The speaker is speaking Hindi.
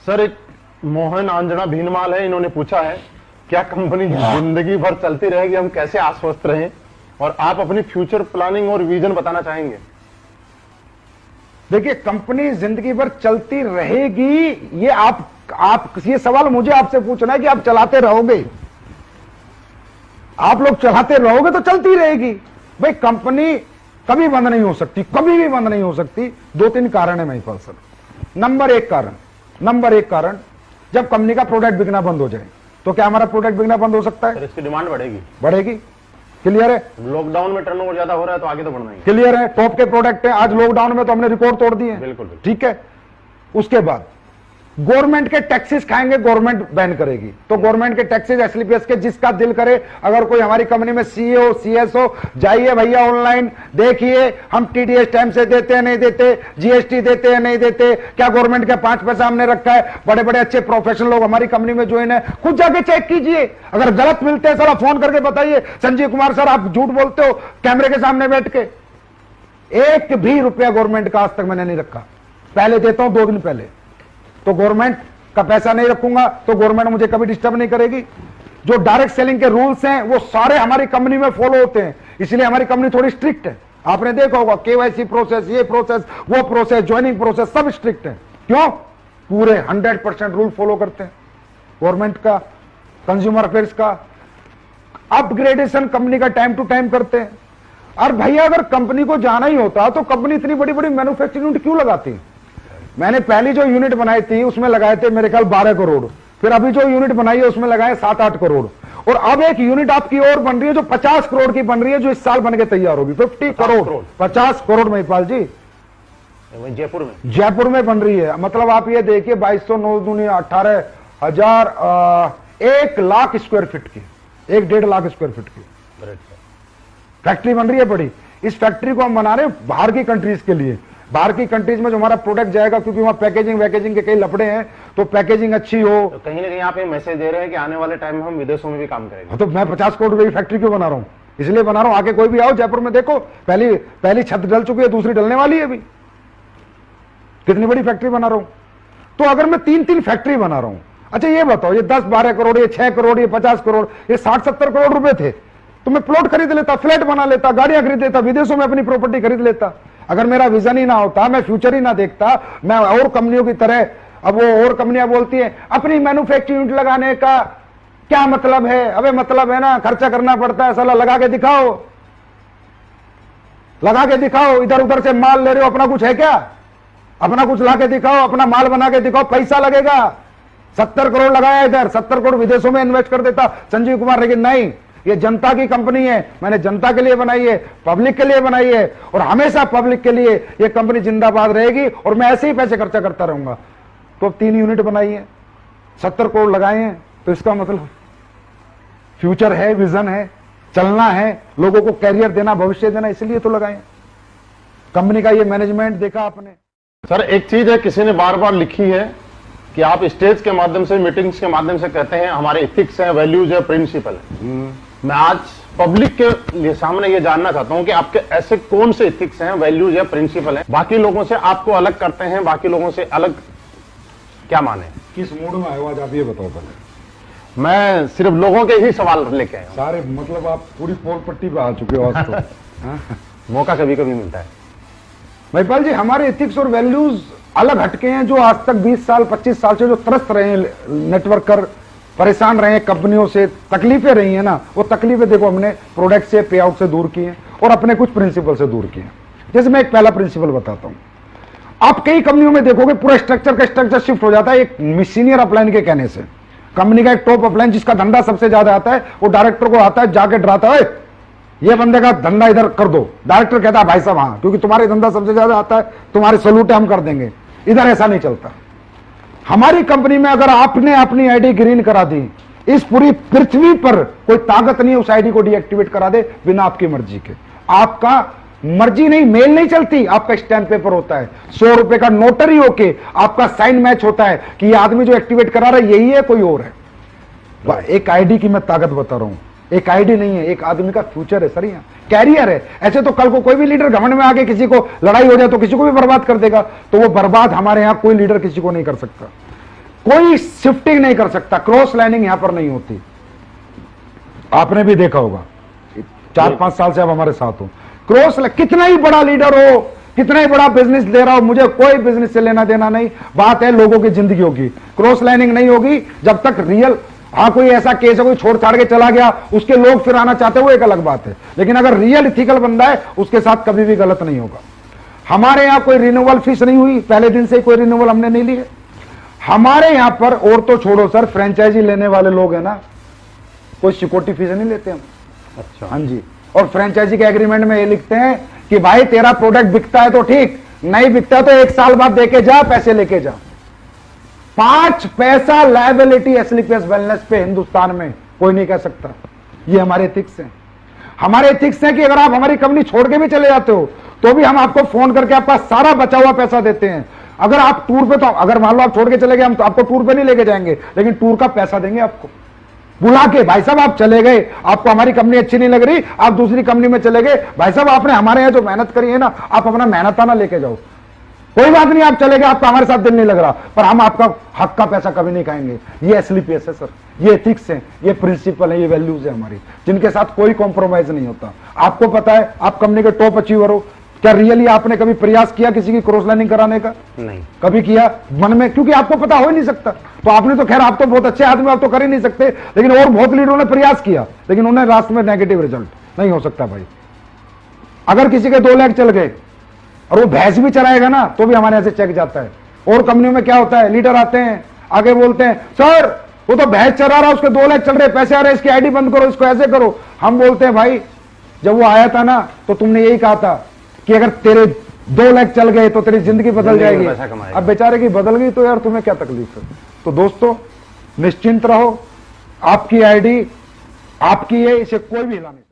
सर, एक मोहन आंजना भीनमाल है, इन्होंने पूछा है क्या कंपनी जिंदगी भर चलती रहेगी, हम कैसे आश्वस्त रहें, और आप अपनी फ्यूचर प्लानिंग और विजन बताना चाहेंगे। देखिए, कंपनी जिंदगी भर चलती रहेगी, ये आप ये सवाल मुझे आपसे पूछना है कि आप चलाते रहोगे। आप लोग चलाते रहोगे तो चलती रहेगी। भाई, कंपनी कभी बंद नहीं हो सकती, कभी भी बंद नहीं हो सकती। 2-3 कारण है महिपाल सर। नंबर एक कारण, जब कंपनी का प्रोडक्ट बिकना बंद हो जाए तो क्या हमारा प्रोडक्ट बिकना बंद हो सकता है? इसकी डिमांड बढ़ेगी। क्लियर है? लॉकडाउन में टर्नओवर ज्यादा हो रहा है तो आगे तो बढ़ना ही। क्लियर है? टॉप के प्रोडक्ट है, आज लॉकडाउन में तो हमने रिकॉर्ड तोड़ दिए। बिल्कुल। ठीक है। उसके बाद गवर्नमेंट के टैक्सेस खाएंगे, गवर्नमेंट बैन करेगी, तो गवर्नमेंट के टैक्सेस एसलीपीएस के जिसका दिल करे, अगर कोई हमारी कंपनी में सीईओ सीएसओ, जाइए भैया ऑनलाइन देखिए, हम टीडीएस टाइम से देते हैं नहीं देते, जीएसटी देते हैं नहीं देते, क्या गवर्नमेंट का 5 पैसा हमने रखा है। बड़े बड़े अच्छे प्रोफेशनल लोग हमारी कंपनी में ज्वाइन है, खुद जाके चेक कीजिए। अगर गलत मिलते हैं सर, फोन करके बताइए, संजीव कुमार सर आप झूठ बोलते हो कैमरे के सामने बैठ के। 1 भी रुपया गवर्नमेंट का आज तक मैंने नहीं रखा। पहले देता हूं 2 दिन पहले, तो गवर्नमेंट का पैसा नहीं रखूंगा तो गवर्नमेंट मुझे कभी डिस्टर्ब नहीं करेगी। जो डायरेक्ट सेलिंग के रूल्स हैं वो सारे हमारी कंपनी में फॉलो होते हैं, इसलिए हमारी कंपनी थोड़ी स्ट्रिक्ट है। आपने देखा होगा केवाईसी प्रोसेस, ये प्रोसेस, वो प्रोसेस, ज्वाइनिंग प्रोसेस सब स्ट्रिक्ट है। क्यों? पूरे 100% रूल फॉलो करते हैं गवर्नमेंट का, कंज्यूमर अफेयर्स का। अपग्रेडेशन कंपनी का टाइम टू टाइम करते हैं। और भैया, अगर कंपनी को जाना ही होता तो कंपनी इतनी बड़ी बड़ी मैन्युफैक्चरिंग यूनिट क्यों लगाती? मैंने पहली जो यूनिट बनाई थी उसमें लगाए थे मेरे ख्याल 12 करोड़, फिर अभी जो यूनिट बनाई है उसमें लगाए 7-8 करोड़, और अब एक यूनिट आपकी और बन रही है जो 50 करोड़ की बन रही है, जो इस साल बन के तैयार होगी। 50 करोड़ 50 करोड़ महिपाल जी, जयपुर में बन रही है। मतलब आप ये देखिए 2209 दूनी 18,000, 1 लाख स्क्वायर फीट की, 1-1.5 लाख स्क्वायर फीट की फैक्ट्री बन रही है बड़ी। इस फैक्ट्री को हम बना रहे हैं बाहर की कंट्रीज के लिए। बाहर की कंट्रीज में जो हमारा प्रोडक्ट जाएगा, क्योंकि वहां पैकेजिंग के कई लफड़े हैं, तो पैकेजिंग अच्छी हो। तो कहीं ना कहीं आप ये मैसेज दे रहे हैं कि आने वाले टाइम में हम विदेशों में भी काम करेंगे। तो मैं 50 करोड़ रुपए की फैक्ट्री क्यों बना रहा हूं? इसलिए बना रहा हूं, आके कोई भी आओ जयपुर में देखो, पहली छत डल चुकी है, दूसरी डलने वाली है अभी। कितनी बड़ी फैक्ट्री बना रहा हूं। तो अगर मैं 3-3 फैक्ट्री बना रहा हूं, अच्छा ये बताओ, ये 10-12 करोड़, ये 6 करोड़, ये 50 करोड़, ये 60-70 करोड़ रुपए थे, तो मैं प्लॉट खरीद लेता, फ्लैट बना लेता, गाड़ियां खरीद लेता, विदेशों में अपनी प्रॉपर्टी खरीद लेता। अगर मेरा विजन ही ना होता, मैं फ्यूचर ही ना देखता, मैं और कंपनियों की तरह, अब वो और कंपनियां बोलती हैं अपनी मैन्युफैक्चरिंग यूनिट लगाने का क्या मतलब है? अबे मतलब है ना, खर्चा करना पड़ता है, साला लगा के दिखाओ, इधर उधर से माल ले रहे हो, अपना कुछ है क्या? अपना कुछ ला के दिखाओ, अपना माल बना के दिखाओ, पैसा लगेगा। 70 करोड़ लगाया इधर, 70 करोड़ विदेशों में इन्वेस्ट कर देता संजीव कुमार, लेकिन नहीं, ये जनता की कंपनी है, मैंने जनता के लिए बनाई है, पब्लिक के लिए बनाई है, और हमेशा पब्लिक के लिए ये कंपनी जिंदाबाद रहेगी, और मैं ऐसे ही पैसे खर्चा करता रहूंगा। तो 3 यूनिट बनाई है, 70 करोड़ लगाए हैं, तो इसका मतलब फ्यूचर है, विजन है, चलना है, लोगों को कैरियर देना, भविष्य देना, इसलिए तो लगाए। कंपनी का ये मैनेजमेंट देखा आपने। सर, एक चीज है, किसी ने बार बार लिखी है कि आप स्टेज के माध्यम से, मीटिंग्स के माध्यम से कहते हैं हमारे एथिक्स हैं, वैल्यूज है, प्रिंसिपल है। मैं आज पब्लिक के सामने ये जानना चाहता हूं कि आपके ऐसे कौन से एथिक्स हैं, वैल्यूज या प्रिंसिपल हैं, बाकी लोगों से आपको अलग करते हैं, बाकी लोगों से अलग क्या माने? किस मूड में आए आज आप ये बताओ पहले। मैं सिर्फ लोगों के ही सवाल लेके आया सारे, मतलब आप पूरी पोल पट्टी पे आ चुके हो आज तो। मौका कभी कभी मिलता है। महिपाल जी, हमारे एथिक्स और वैल्यूज अलग हटके हैं। जो आज तक 20 साल 25 साल से जो त्रस्त रहे हैं नेटवर्क कर, परेशान रहे हैं कंपनियों से, तकलीफें रही हैं ना, वो तकलीफें देखो हमने प्रोडक्ट से, पे आउट से दूर की हैं, और अपने कुछ प्रिंसिपल से दूर किए हैं। जैसे मैं एक पहला प्रिंसिपल बताता हूं, आप कई कंपनियों में देखोगे पूरा स्ट्रक्चर का स्ट्रक्चर शिफ्ट हो जाता है एक सीनियर अपलाइन के कहने से। कंपनी का एक टॉप अपलाइन जिसका धंधा सबसे ज्यादा आता है, वो डायरेक्टर को आता है, जाके डराता है, ये बंदे का धंधा इधर कर दो। डायरेक्टर कहता है भाई साहब हाँ, क्योंकि तुम्हारे धंधा सबसे ज्यादा आता है, तुम्हारे सलूट हम कर देंगे। इधर ऐसा नहीं चलता। हमारी कंपनी में अगर आपने अपनी आईडी ग्रीन करा दी, इस पूरी पृथ्वी पर कोई ताकत नहीं उस आईडी को डीएक्टिवेट करा दे बिना आपकी मर्जी के। आपका मर्जी नहीं, मेल नहीं चलती, आपका स्टैंप पेपर होता है, 100 रुपए का नोटरी होके आपका साइन मैच होता है कि ये आदमी जो एक्टिवेट करा रहा है यही है, कोई और है। एक आईडी की मैं ताकत बता रहा हूं, एक आईडी नहीं है, एक आदमी का फ्यूचर है सर, यहाँ कैरियर है। ऐसे तो कल को कोई भी लीडर घमंड में आके किसी को लड़ाई हो जाए तो किसी को भी बर्बाद कर देगा, तो वो बर्बाद हमारे यहाँ कोई लीडर किसी को नहीं कर सकता। कोई शिफ्टिंग नहीं कर सकता, क्रॉस लाइनिंग यहां पर नहीं होती। आपने भी देखा होगा, 4-5 साल से आप हमारे साथ हो। क्रॉस, कितना ही बड़ा लीडर हो, कितना ही बड़ा बिजनेस दे रहा हो, मुझे कोई बिजनेस से लेना देना नहीं, बात है लोगों की जिंदगियों की। क्रॉस लाइनिंग नहीं होगी जब तक रियल, हाँ कोई ऐसा केस है कोई छोड़ छाड़ के चला गया, उसके लोग फिर आना चाहते हैं, वो एक अलग बात है, लेकिन अगर रियल इथिकल बंदा है उसके साथ कभी भी गलत नहीं होगा। हमारे यहां कोई रिन्यूअल फीस नहीं हुई, पहले दिन से कोई रिन्यूअल हमने नहीं लिए हमारे यहां पर। और तो छोड़ो सर, फ्रेंचाइजी लेने वाले लोग हैं ना, कोई सिक्योरिटी फीस नहीं लेते हम। अच्छा, हाँ जी, और फ्रेंचाइजी के एग्रीमेंट में ये लिखते हैं कि भाई तेरा प्रोडक्ट बिकता है तो ठीक, नहीं बिकता तो 1 साल बाद देके जा, पैसे लेके जा। 5 पैसा लायबिलिटी एसलीपीएस वेलनेस पे हिंदुस्तान में कोई नहीं कह सकता। ये हमारे एथिक्स हैं। हमारे एथिक्स हैं कि अगर आप हमारी कंपनी छोड़ के भी चले जाते हो तो भी हम आपको फोन करके आपका सारा बचा हुआ पैसा देते हैं। अगर आप टूर पे, तो अगर मान लो आप छोड़ के चले गए, हम तो आपको टूर पे नहीं लेके जाएंगे, लेकिन टूर का पैसा देंगे आपको बुला के। भाई साहब आप चले गए, आपको हमारी कंपनी अच्छी नहीं लग रही, आप दूसरी कंपनी में चले गए, भाई साहब आपने हमारे यहां जो मेहनत करी है ना, आप अपना मेहनताना लेके जाओ, कोई बात नहीं, आप चले गए, आपका हमारे साथ दिल नहीं लग रहा, पर हम आपका हक का पैसा कभी नहीं खाएंगे। ये एसलीपीएस है सर, ये एथिक्स है, ये प्रिंसिपल है, ये वैल्यूज है हमारी, जिनके साथ कोई कॉम्प्रोमाइज नहीं होता। आपको पता है, आप कंपनी के टॉप अचीवर हो, क्या रियली आपने कभी प्रयास किया किसी की क्रॉस लाइनिंग कराने का? नहीं कभी किया मन में? क्योंकि आपको पता हो ही नहीं सकता। तो आपने तो खैर, आप तो बहुत अच्छे आदमी, आप तो कर ही नहीं सकते, लेकिन और बहुत लीडरों ने प्रयास किया, लेकिन उन्हें रास्ते में नेगेटिव रिजल्ट। नहीं हो सकता भाई। अगर किसी के 2 लाख चल गए और वो भैंस भी चलाएगा ना, तो भी हमारे यहां से चेक जाता है। और कंपनियों में क्या होता है, लीडर आते हैं आगे बोलते हैं, सर वो तो भैंस चला रहा, उसके 2 लाख चल रहे, पैसे आ रहे, इसकी आईडी बंद करो, इसको ऐसे करो। हम बोलते हैं भाई, जब वो आया था ना तो तुमने यही कहा था कि अगर तेरे 2 लाख चल गए तो तेरी जिंदगी बदल जाएगी। अब बेचारे की बदल गई तो यार तुम्हें क्या तकलीफ है? तो दोस्तों निश्चिंत रहो, आपकी आईडी आपकी है, इसे कोई भी हिला नहीं।